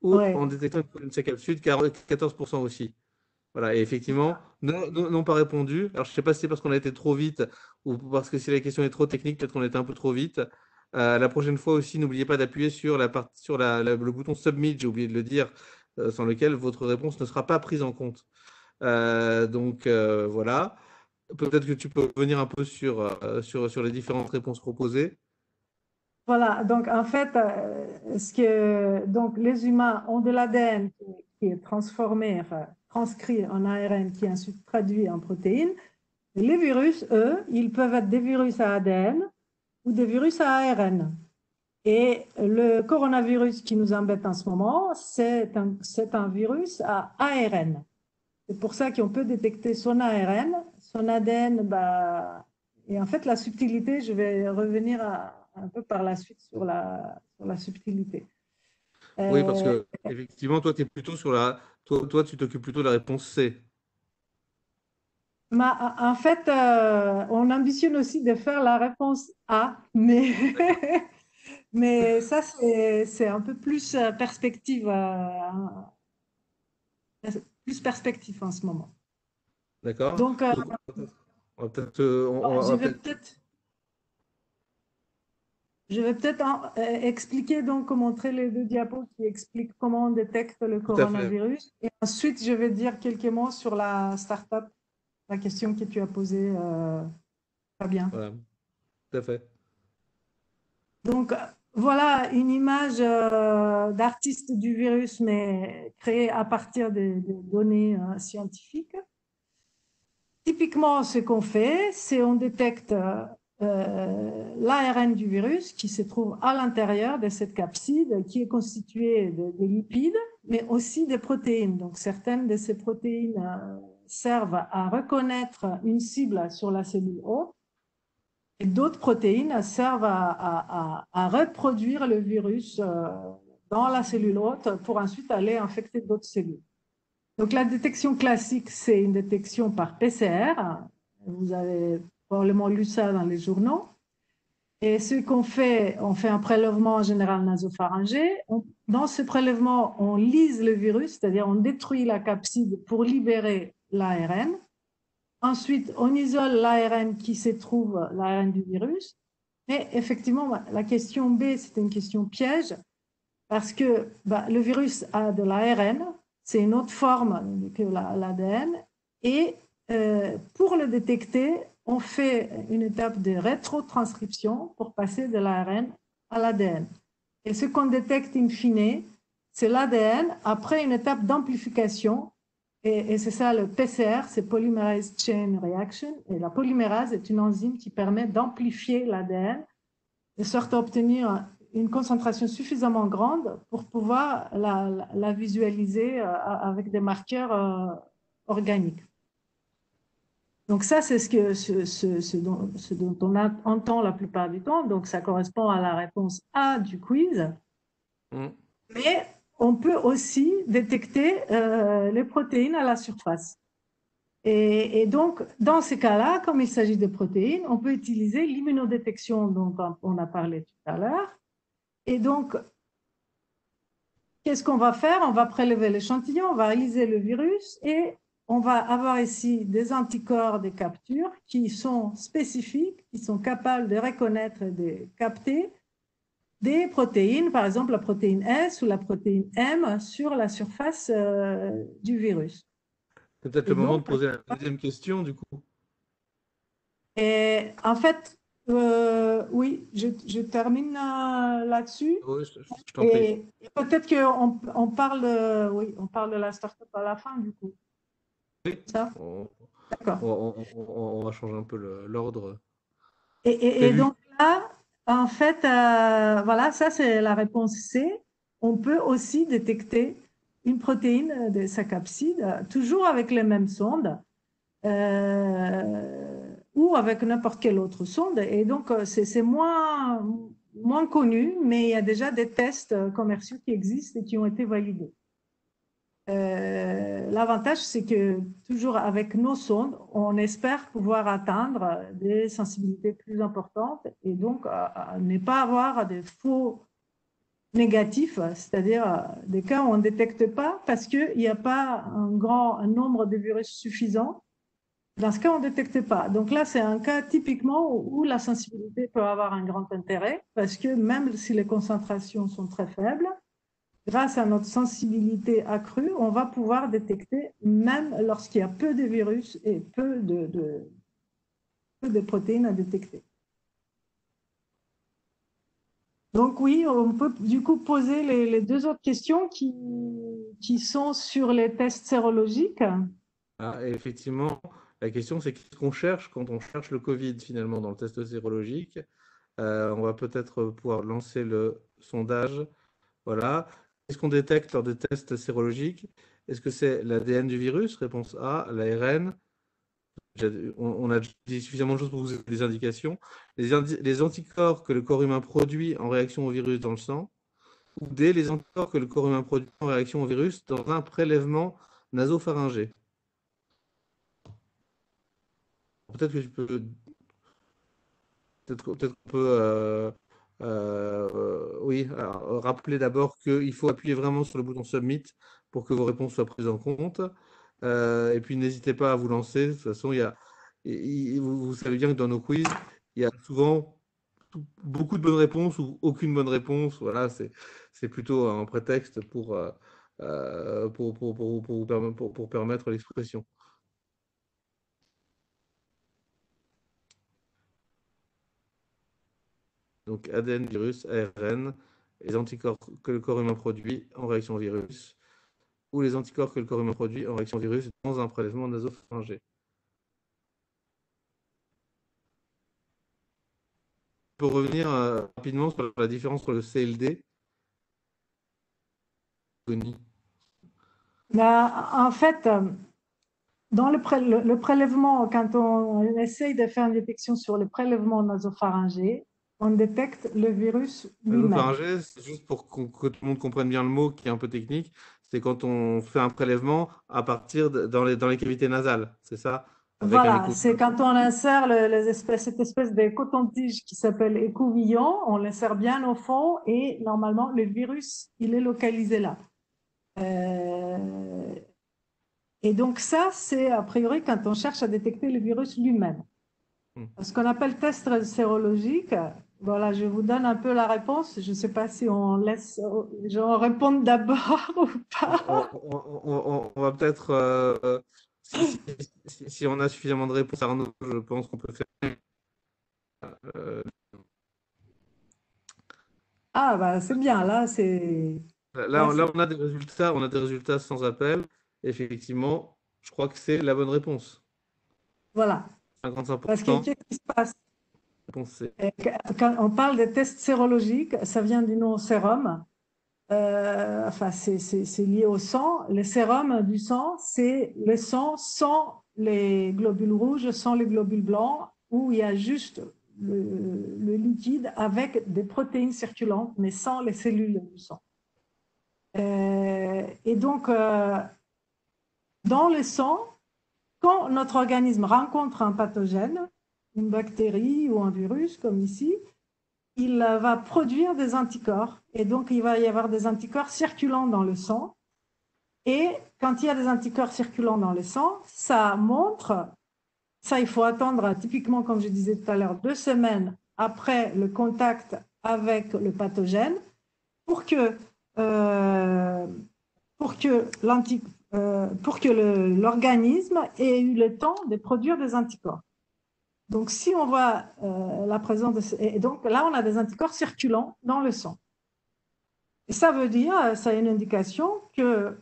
Ou Ouais, en détectant une protéine de sa capsule, 14% aussi. Voilà, et effectivement, n'ont pas répondu. Alors, je ne sais pas si c'est parce qu'on a été trop vite ou parce que si la question est trop technique, peut-être qu'on était un peu trop vite. La prochaine fois aussi, n'oubliez pas d'appuyer sur le bouton Submit, j'ai oublié de le dire, sans lequel votre réponse ne sera pas prise en compte. Donc, voilà. Peut-être que tu peux revenir un peu sur les différentes réponses proposées. voilà. Donc, en fait, donc, les humains ont de l'ADN qui est transformé, enfin, transcrit en ARN qui est ensuite traduit en protéines. Et les virus, eux, ils peuvent être des virus à ADN ou des virus à ARN. Et le coronavirus qui nous embête en ce moment, c'est un virus à ARN. C'est pour ça qu'on peut détecter son ARN, son ADN, bah, et en fait la subtilité, je vais revenir un peu par la suite sur la subtilité. Oui, parce Euh, que effectivement, toi, t'es plutôt sur la... toi, tu t'occupes plutôt de la réponse C. En fait, on ambitionne aussi de faire la réponse A, mais, D'accord. mais ça, c'est un peu plus perspective, plus perspective en ce moment. D'accord. Donc, Donc, on va peut-être, je on va vais peut-être... peut-être Je vais peut-être expliquer, donc montrer les deux diapos qui expliquent comment on détecte le Tout à fait. coronavirus. Et ensuite, je vais dire quelques mots sur la startup, la question que tu as posée, Fabien. Voilà, tout à fait. Donc, voilà une image d'artiste du virus, mais créée à partir des données scientifiques. Typiquement, ce qu'on fait, c'est on détecte l'ARN du virus qui se trouve à l'intérieur de cette capside qui est constituée de lipides, mais aussi des protéines. Donc, certaines de ces protéines servent à reconnaître une cible sur la cellule hôte et d'autres protéines servent à reproduire le virus dans la cellule hôte pour ensuite aller infecter d'autres cellules. Donc la détection classique, c'est une détection par PCR. Vous avez probablement lu ça dans les journaux. Et ce qu'on fait, on fait un prélèvement en général nasopharyngé. Dans ce prélèvement, on lise le virus, c'est-à-dire on détruit la capside pour libérer l'ARN. Ensuite, on isole l'ARN qui se trouve, l'ARN du virus. Mais effectivement, la question B, c'est une question piège parce que le virus a de l'ARN, c'est une autre forme que l'ADN, et pour le détecter, on fait une étape de rétrotranscription pour passer de l'ARN à l'ADN. Et ce qu'on détecte in fine, c'est l'ADN après une étape d'amplification, et c'est ça le PCR, c'est Polymerase Chain Reaction, et la polymérase est une enzyme qui permet d'amplifier l'ADN de sorte à obtenir une concentration suffisamment grande pour pouvoir la visualiser avec des marqueurs organiques. Donc ça, c'est ce dont on entend la plupart du temps. Donc ça correspond à la réponse A du quiz. Mm. Mais on peut aussi détecter les protéines à la surface. Et donc, dans ces cas-là, comme il s'agit de protéines, on peut utiliser l'immunodétection dont on a parlé tout à l'heure. Et donc, qu'est-ce qu'on va faire? On va prélever l'échantillon, on va analyser le virus et on va avoir ici des anticorps de capture qui sont spécifiques, qui sont capables de reconnaître et de capter des protéines, par exemple la protéine S ou la protéine M sur la surface du virus. C'est peut-être Et le moment donc, de poser la deuxième question, du coup. en fait, oui, je termine là-dessus. Oui, je t'en prie. Et peut-être qu'on parle, oui, on parle de la startup à la fin, du coup. Oui, Ça? on, D'accord. on va changer un peu l'ordre Et prévu. donc là, en fait, voilà, ça c'est la réponse C. On peut aussi détecter une protéine de sa capside, toujours avec les mêmes sondes, ou avec n'importe quelle autre sonde. Et donc, c'est moins connu, mais il y a déjà des tests commerciaux qui existent et qui ont été validés. L'avantage, c'est que toujours avec nos sondes, on espère pouvoir atteindre des sensibilités plus importantes et donc ne pas avoir des faux négatifs, c'est-à-dire des cas où on ne détecte pas parce qu'il n'y a pas un nombre de virus suffisant. Dans ce cas, on ne détecte pas. Donc là, c'est un cas typiquement où la sensibilité peut avoir un grand intérêt parce que même si les concentrations sont très faibles, grâce à notre sensibilité accrue, on va pouvoir détecter même lorsqu'il y a peu de virus et peu de protéines à détecter. Donc oui, on peut du coup poser les deux autres questions qui sont sur les tests sérologiques. Ah, et effectivement, la question, c'est qu'est-ce qu'on cherche quand on cherche le Covid, finalement, dans le test sérologique? On va peut-être pouvoir lancer le sondage. Voilà. Qu'est-ce qu'on détecte lors des tests sérologiques? Est-ce que c'est l'ADN du virus? Réponse A. L'ARN. On a dit suffisamment de choses pour vous donner des indications. Les anticorps que le corps humain produit en réaction au virus dans le sang. Ou D. Les anticorps que le corps humain produit en réaction au virus dans un prélèvement nasopharyngé. Peut-être que je peux. Peut-être qu'on peut. Oui, alors, rappeler d'abord qu'il faut appuyer vraiment sur le bouton Submit pour que vos réponses soient prises en compte. Et puis n'hésitez pas à vous lancer. De toute façon, vous savez bien que dans nos quiz, il y a souvent beaucoup de bonnes réponses ou aucune bonne réponse. Voilà, c'est plutôt un prétexte pour permettre l'expression. Donc ADN virus, ARN, les anticorps que le corps humain produit en réaction au virus, ou les anticorps que le corps humain produit en réaction au virus dans un prélèvement nasopharyngé. Pour revenir rapidement sur la différence entre le CLD et l'agonie. En fait, dans le prélèvement, quand on essaye de faire une détection sur le prélèvement nasopharyngé, on détecte le virus lui-même. Nasopharyngé, c'est juste pour que tout le monde comprenne bien le mot qui est un peu technique, c'est quand on fait un prélèvement à partir dans les cavités nasales, c'est ça? Avec Voilà, c'est quand on insère cette espèce de coton-tige qui s'appelle écouvillon, on l'insère bien au fond et normalement le virus, il est localisé là. Et donc ça, c'est a priori quand on cherche à détecter le virus lui-même. Ce qu'on appelle test sérologique, voilà, je vous donne un peu la réponse. Je ne sais pas si on laisse j'en répondre d'abord ou pas. On va peut-être, si on a suffisamment de réponses, Arnaud, je pense qu'on peut faire. euh, Ah bah c'est bien, là c'est là, on a des résultats sans appel. Effectivement, je crois que c'est la bonne réponse. voilà. Parce que 55%, qu'est-ce qui se passe? réponse C. Quand on parle des tests sérologiques, ça vient du nom sérum. Enfin, c'est lié au sang. Le sérum du sang, c'est le sang sans les globules rouges, sans les globules blancs, où il y a juste le liquide avec des protéines circulantes, mais sans les cellules du sang. Et donc, dans le sang, quand notre organisme rencontre un pathogène, une bactérie ou un virus, comme ici, il va produire des anticorps. Et donc, il va y avoir des anticorps circulants dans le sang. Et quand il y a des anticorps circulants dans le sang, ça montre, ça il faut attendre typiquement, comme je disais tout à l'heure, 2 semaines après le contact avec le pathogène pour que, l'organisme ait eu le temps de produire des anticorps. Donc, si on voit la présence de... Et donc, là, on a des anticorps circulants dans le sang. Et ça veut dire, ça a une indication que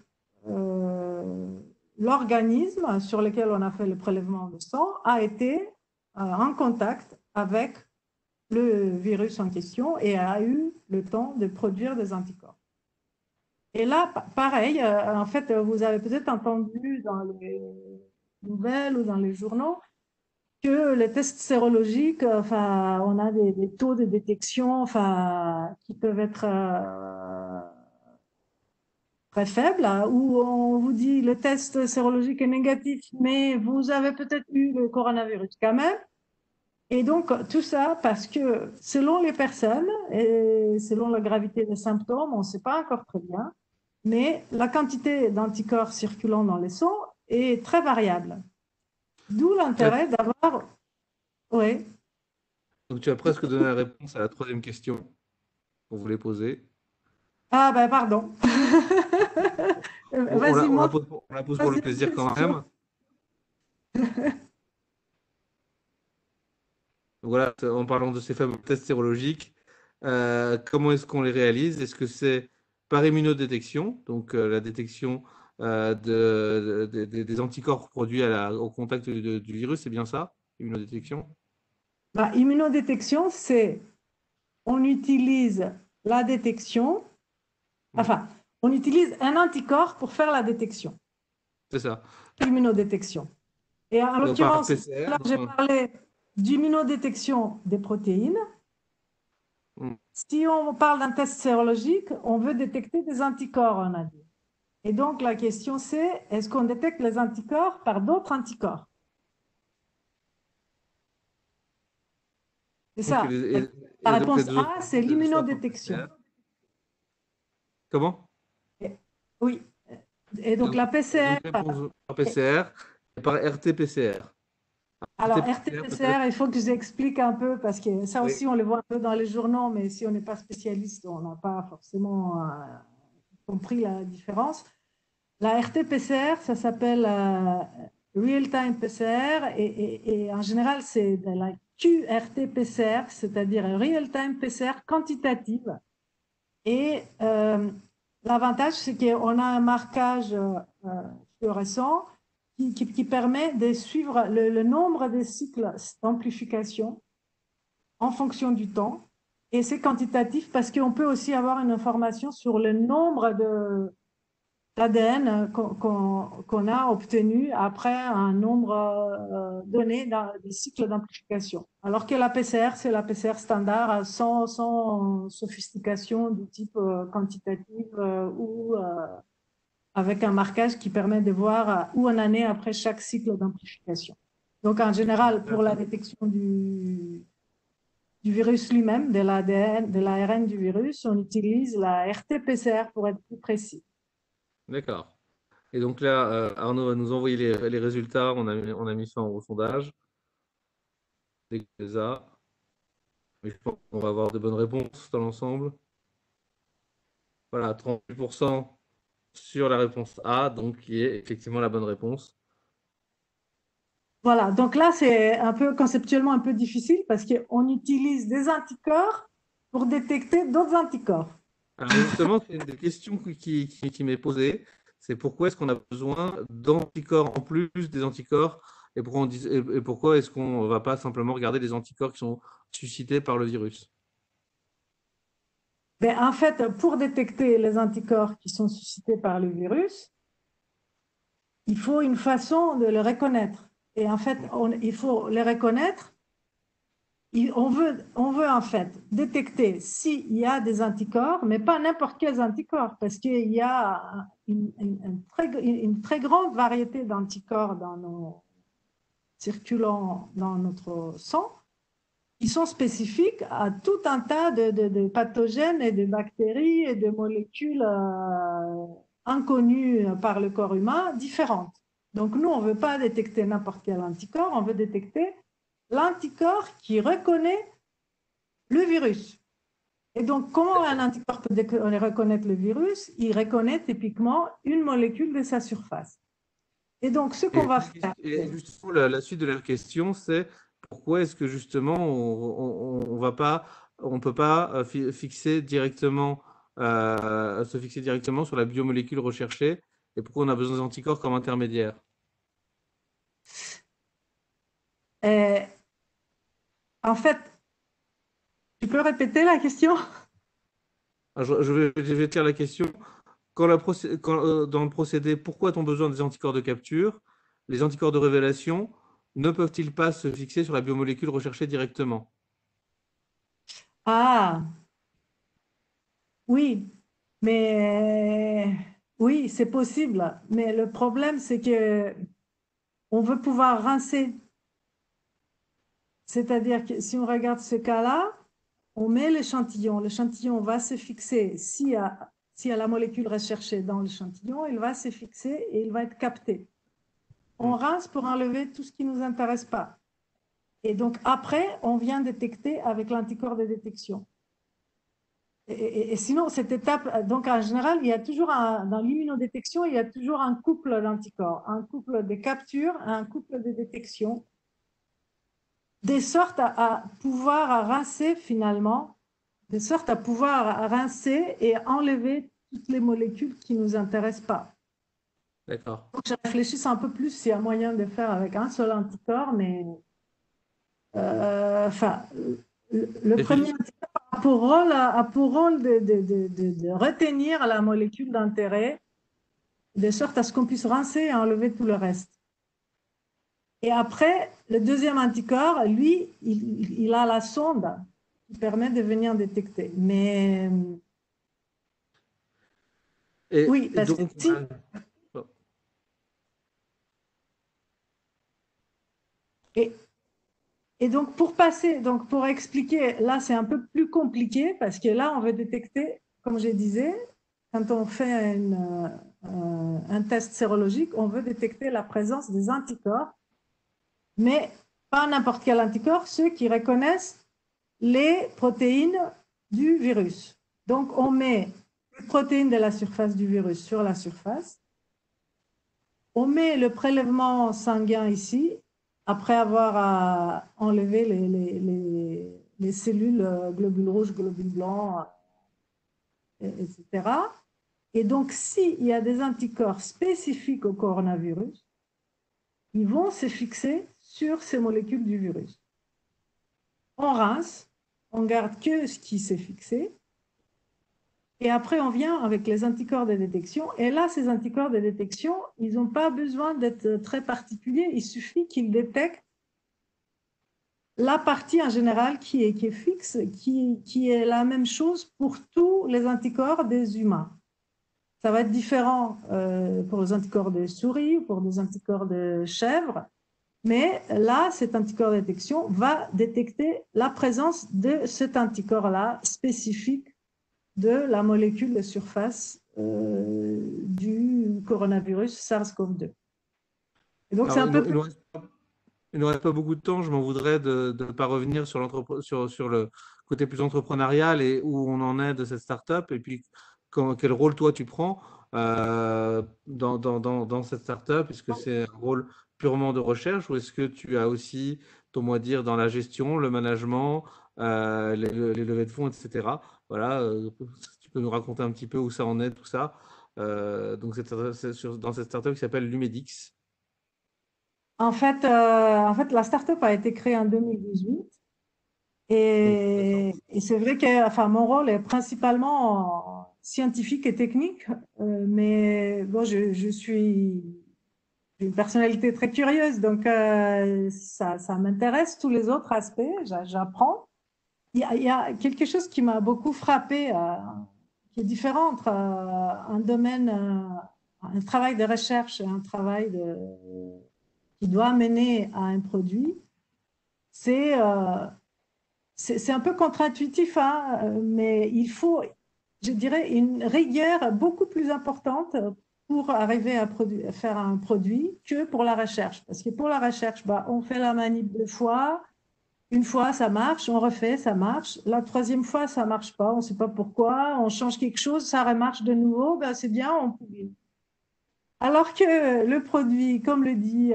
l'organisme sur lequel on a fait le prélèvement de sang a été en contact avec le virus en question et a eu le temps de produire des anticorps. Et là, pareil, en fait, vous avez peut-être entendu dans les nouvelles ou dans les journaux que les tests sérologiques, enfin, on a des taux de détection, enfin, qui peuvent être très faibles, où on vous dit le test sérologique est négatif, mais vous avez peut-être eu le coronavirus quand même. Et donc, tout ça parce que selon les personnes et selon la gravité des symptômes, on ne sait pas encore très bien, mais la quantité d'anticorps circulant dans les sangs est très variable. D'où l'intérêt d'avoir... Oui. Donc, tu as presque donné la réponse à la troisième question qu'on voulait poser. Ah ben pardon. Vas-y, On la montre. pose on la pose pour le Vas-y, plaisir quand question. même. Voilà, en parlant de ces fameux tests sérologiques, comment est-ce qu'on les réalise? Est-ce que c'est par immunodétection, donc la détection des anticorps produits au contact du virus, c'est bien ça, immunodétection? Bah, immunodétection, c'est on utilise la détection, enfin, on utilise un anticorps pour faire la détection, C'est ça. l'immunodétection. Et en Donc, par l'occurrence, PCR. là, j'ai parlé d'immunodétection des protéines. Mm. Si on parle d'un test sérologique, on veut détecter des anticorps, on a dit. Et donc, la question c'est, est-ce qu'on détecte les anticorps par d'autres anticorps? C'est Donc, ça. et La donc les réponse deux autres A, c'est elles sortent en l'immunodétection. PCR. Comment? Oui. Et donc, la PCR, Donc, réponse par PCR et par RT-PCR. alors RT-PCR, peut-être. RT-PCR, il faut que je vous explique un peu, parce que ça Oui. aussi, on le voit un peu dans les journaux, mais si on n'est pas spécialiste, on n'a pas forcément compris la différence. La RT-PCR, ça s'appelle Real-Time PCR, et en général, c'est de la QRT-PCR, c'est-à-dire Real-Time PCR quantitative. Et l'avantage, c'est qu'on a un marquage fluorescent qui permet de suivre le nombre de cycles d'amplification en fonction du temps. Et c'est quantitatif parce qu'on peut aussi avoir une information sur le nombre d'ADN qu'on a obtenu après un nombre donné de cycles d'amplification. Alors que la PCR, c'est la PCR standard sans sophistication du type quantitative ou avec un marquage qui permet de voir où on en est après chaque cycle d'amplification. Donc en général, pour la détection du virus lui-même, de l'ADN, de l'ARN du virus, on utilise la RT-PCR pour être plus précis. D'accord. Et donc là, Arnaud va nous envoyer les résultats. On a mis ça au sondage. Dès qu'il les a. Mais je pense qu'on va avoir de bonnes réponses dans l'ensemble. Voilà, 38% sur la réponse A, donc qui est effectivement la bonne réponse. Voilà, donc là, c'est un peu conceptuellement un peu difficile parce qu'on utilise des anticorps pour détecter d'autres anticorps. Alors justement, c'est une des questions qui m'est posée, c'est pourquoi est-ce qu'on a besoin d'anticorps en plus des anticorps et pourquoi est-ce qu'on ne va pas simplement regarder les anticorps qui sont suscités par le virus? Mais en fait, pour détecter les anticorps qui sont suscités par le virus, il faut une façon de les reconnaître. Et en fait, il faut les reconnaître. On veut en fait détecter s'il y a des anticorps, mais pas n'importe quels anticorps, parce qu'il y a une très grande variété d'anticorps circulant dans notre sang, qui sont spécifiques à tout un tas de pathogènes et de bactéries et de molécules inconnues par le corps humain différentes. Donc nous, on ne veut pas détecter n'importe quel anticorps, on veut détecter l'anticorps qui reconnaît le virus. Et donc, comment un anticorps peut reconnaître le virus? Il reconnaît typiquement une molécule de sa surface. Et donc, ce qu'on va faire. Et justement, la suite de la question, c'est pourquoi est-ce que justement on va pas, on peut pas fixer directement, se fixer directement sur la biomolécule recherchée et pourquoi on a besoin des anticorps comme intermédiaire? En fait, tu peux répéter la question? Alors, je vais te lire la question. Dans le procédé, pourquoi a-t-on besoin des anticorps de capture? Les anticorps de révélation ne peuvent-ils pas se fixer sur la biomolécule recherchée directement? Ah, oui, mais oui, c'est possible. Mais le problème, c'est que on veut pouvoir rincer. C'est-à-dire que si on regarde ce cas-là, on met l'échantillon. L'échantillon va se fixer. S'il y a la molécule recherchée dans l'échantillon, il va se fixer et il va être capté. On rince pour enlever tout ce qui ne nous intéresse pas. Et donc après, on vient détecter avec l'anticorps de détection. Et sinon, cette étape, donc en général, il y a toujours dans l'immunodétection, il y a toujours un couple d'anticorps, un couple de capture, un couple de détection, de sorte à pouvoir rincer finalement, de sorte à pouvoir rincer et enlever toutes les molécules qui ne nous intéressent pas. D'accord. Donc, je réfléchisse un peu plus s'il y a moyen de faire avec un seul anticorps, mais enfin, le premier anticorps, a pour rôle de retenir la molécule d'intérêt de sorte à ce qu'on puisse rincer et enlever tout le reste. Et après, le deuxième anticorps, lui, il a la sonde qui permet de venir détecter. Mais oui, Et parce que donc, si, bon. et, et donc pour passer, donc pour expliquer, là c'est un peu plus compliqué parce que là on veut détecter, comme je disais, quand on fait un test sérologique, on veut détecter la présence des anticorps, mais pas n'importe quel anticorps, ceux qui reconnaissent les protéines du virus. Donc on met les protéines de la surface du virus sur la surface, on met le prélèvement sanguin ici, après avoir enlevé les cellules globules rouges, globules blancs, etc. Et donc, s'il y a des anticorps spécifiques au coronavirus, ils vont se fixer sur ces molécules du virus. On rince, on garde que ce qui s'est fixé, et après on vient avec les anticorps de détection. Et là, ces anticorps de détection, ils n'ont pas besoin d'être très particuliers, il suffit qu'ils détectent la partie en général qui est fixe, qui est la même chose pour tous les anticorps des humains. Ça va être différent pour les anticorps des souris ou pour des anticorps de chèvres, mais là, cet anticorps de détection va détecter la présence de cet anticorps-là spécifique de la molécule de surface du coronavirus SARS-CoV-2. Et donc, c'est Alors, un peu il plus... nous reste il nous reste pas beaucoup de temps. Je m'en voudrais de ne pas revenir sur le côté plus entrepreneurial et où on en est de cette startup. Et puis, quel rôle toi tu prends dans cette startup? Est-ce que c'est un rôle purement de recherche ou est-ce que tu as aussi ton mot à dire dans la gestion, le management, les levées de fonds, etc. Voilà, si tu peux nous raconter un petit peu où ça en est, tout ça. Donc, dans cette startup qui s'appelle Lumedix. En fait, la startup a été créée en 2018 Donc, récent. et c'est vrai que enfin, mon rôle est principalement scientifique et technique, mais bon, je suis une personnalité très curieuse, donc ça m'intéresse tous les autres aspects, j'apprends. Il y a quelque chose qui m'a beaucoup frappé, qui est différent entre un domaine, un travail de recherche et un travail qui doit mener à un produit. C'est c'est un peu contre-intuitif, hein, mais il faut, je dirais, une rigueur beaucoup plus importante pour arriver à faire un produit que pour la recherche. Parce que pour la recherche, bah, on fait la manip 2 fois, une fois ça marche, on refait, ça marche. La troisième fois, ça marche pas, on ne sait pas pourquoi, on change quelque chose, ça remarche de nouveau, ben c'est bien, on publie. Alors que le produit, comme le dit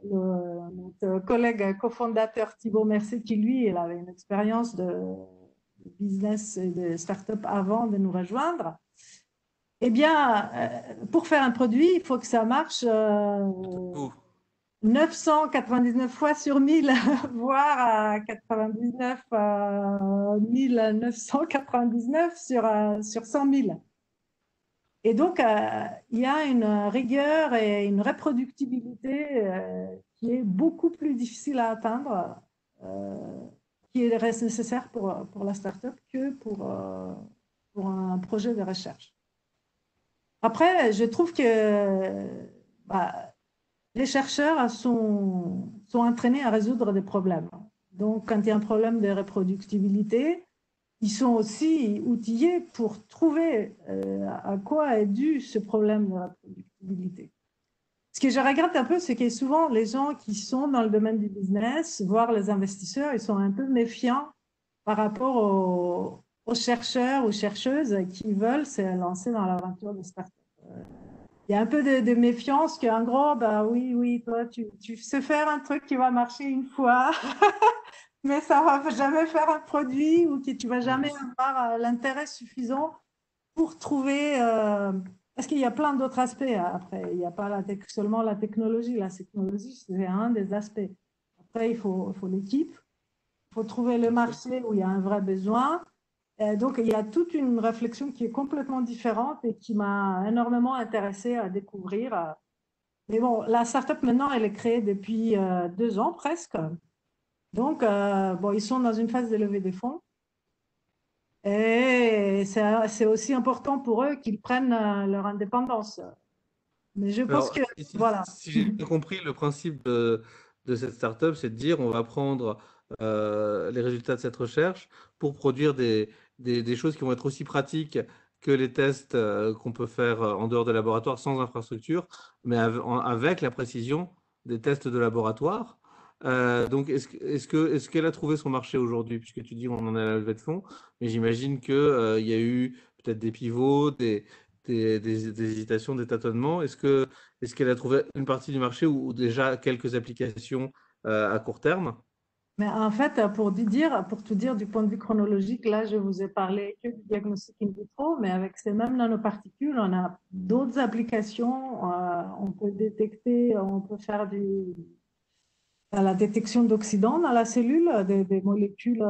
notre collègue cofondateur Thibaut Mercier, qui lui, il avait une expérience de business et de start-up avant de nous rejoindre, eh bien, pour faire un produit, il faut que ça marche Oh. 999 fois sur 1000, voire à 99 999 sur 100 000. Et donc, il y a une rigueur et une reproductibilité qui est beaucoup plus difficile à atteindre, qui est nécessaire pour la start-up que pour un projet de recherche. Après, je trouve que bah, les chercheurs sont entraînés à résoudre des problèmes. Donc, quand il y a un problème de reproductibilité, ils sont aussi outillés pour trouver à quoi est dû ce problème de la productibilité. Ce que je regrette un peu, c'est que souvent les gens qui sont dans le domaine du business, voire les investisseurs, ils sont un peu méfiants par rapport aux chercheurs ou chercheuses qui veulent se lancer dans l'aventure de start-up. Il y a un peu de méfiance qu'en gros, bah oui, oui, toi, tu sais faire un truc qui va marcher une fois, mais ça va jamais faire un produit ou que tu vas jamais avoir l'intérêt suffisant pour trouver. Parce qu'il y a plein d'autres aspects après. Il n'y a pas seulement la technologie. La technologie, c'est un des aspects. Après, il faut l'équipe, il faut trouver le marché où il y a un vrai besoin. Donc, il y a toute une réflexion qui est complètement différente et qui m'a énormément intéressée à découvrir. Mais bon, la startup maintenant, elle est créée depuis 2 ans presque. Donc, bon, ils sont dans une phase de levée des fonds. Et c'est aussi important pour eux qu'ils prennent leur indépendance. Mais je pense Alors, que, voilà. si j'ai bien compris, le principe de cette startup, c'est de dire on va prendre les résultats de cette recherche pour produire des choses qui vont être aussi pratiques que les tests qu'on peut faire en dehors de laboratoire sans infrastructure, mais avec la précision des tests de laboratoire. Donc, est-ce qu'elle a trouvé son marché aujourd'hui? Puisque tu dis on en est à la levée de fonds, mais j'imagine qu'il il y a eu peut-être des pivots, des hésitations, des tâtonnements. Est-ce qu'elle a trouvé une partie du marché ou déjà quelques applications à court terme? Mais en fait, pour tout dire du point de vue chronologique, là, je vous ai parlé que du diagnostic in vitro, mais avec ces mêmes nanoparticules, on a d'autres applications. On peut détecter, on peut faire la détection d'oxydants dans la cellule, des molécules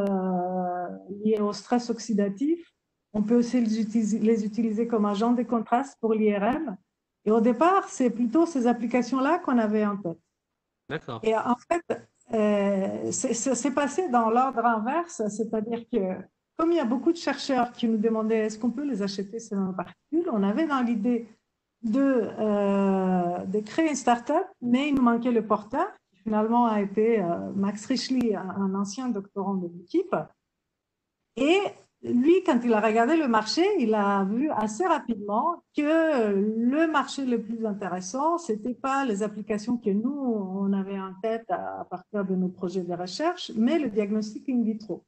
liées au stress oxydatif. On peut aussi les utiliser comme agent de contraste pour l'IRM. Et au départ, c'est plutôt ces applications-là qu'on avait en tête. D'accord. Et en fait, c'est passé dans l'ordre inverse, c'est-à-dire que comme il y a beaucoup de chercheurs qui nous demandaient est-ce qu'on peut les acheter ces nanoparticules, on avait dans l'idée de créer une start-up, mais il nous manquait le porteur, qui finalement a été Max Richley, un ancien doctorant de l'équipe. Et lui, quand il a regardé le marché, il a vu assez rapidement que le marché le plus intéressant, ce n'était pas les applications que nous, on avait en tête à partir de nos projets de recherche, mais le diagnostic in vitro.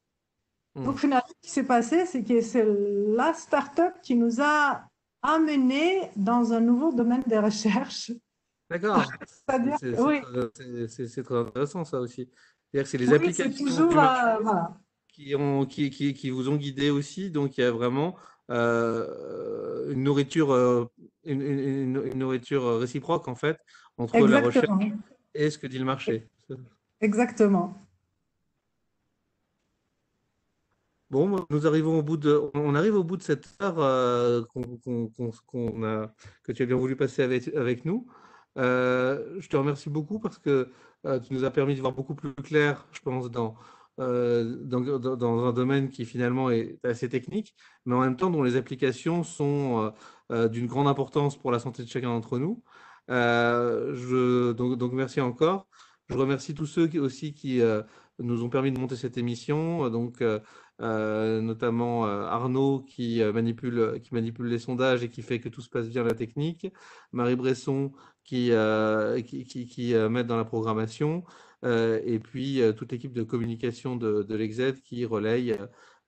Donc, finalement, ce qui s'est passé, c'est que c'est la start-up qui nous a amenés dans un nouveau domaine de recherche. D'accord. C'est-à-dire, oui, C'est très intéressant ça aussi. C'est-à-dire que c'est les oui, c'est applications toujours, du marché voilà, qui vous ont guidé aussi. Donc il y a vraiment une nourriture, une nourriture réciproque en fait entre la recherche exactement, et ce que dit le marché. exactement. Bon, on arrive au bout de cette heure que tu as bien voulu passer avec nous. Je te remercie beaucoup parce que tu nous as permis de voir beaucoup plus clair, je pense, dans un domaine qui finalement est assez technique, mais en même temps dont les applications sont d'une grande importance pour la santé de chacun d'entre nous. Donc merci encore. Je remercie tous ceux aussi qui nous ont permis de monter cette émission. Notamment Arnaud qui manipule les sondages et qui fait que tout se passe bien la technique, Marie Bresson qui m'aide dans la programmation, et puis toute l'équipe de communication de l'Exed qui relaye,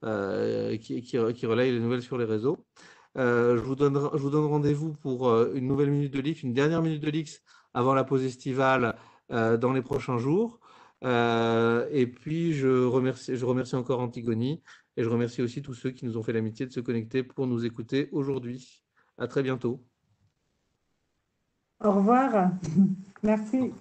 qui relaye les nouvelles sur les réseaux. Je vous donne rendez-vous pour une nouvelle minute de l'X, une dernière minute de l'X avant la pause estivale dans les prochains jours. Et puis, je remercie encore Antigone et je remercie aussi tous ceux qui nous ont fait l'amitié de se connecter pour nous écouter aujourd'hui. À très bientôt. Au revoir. Merci.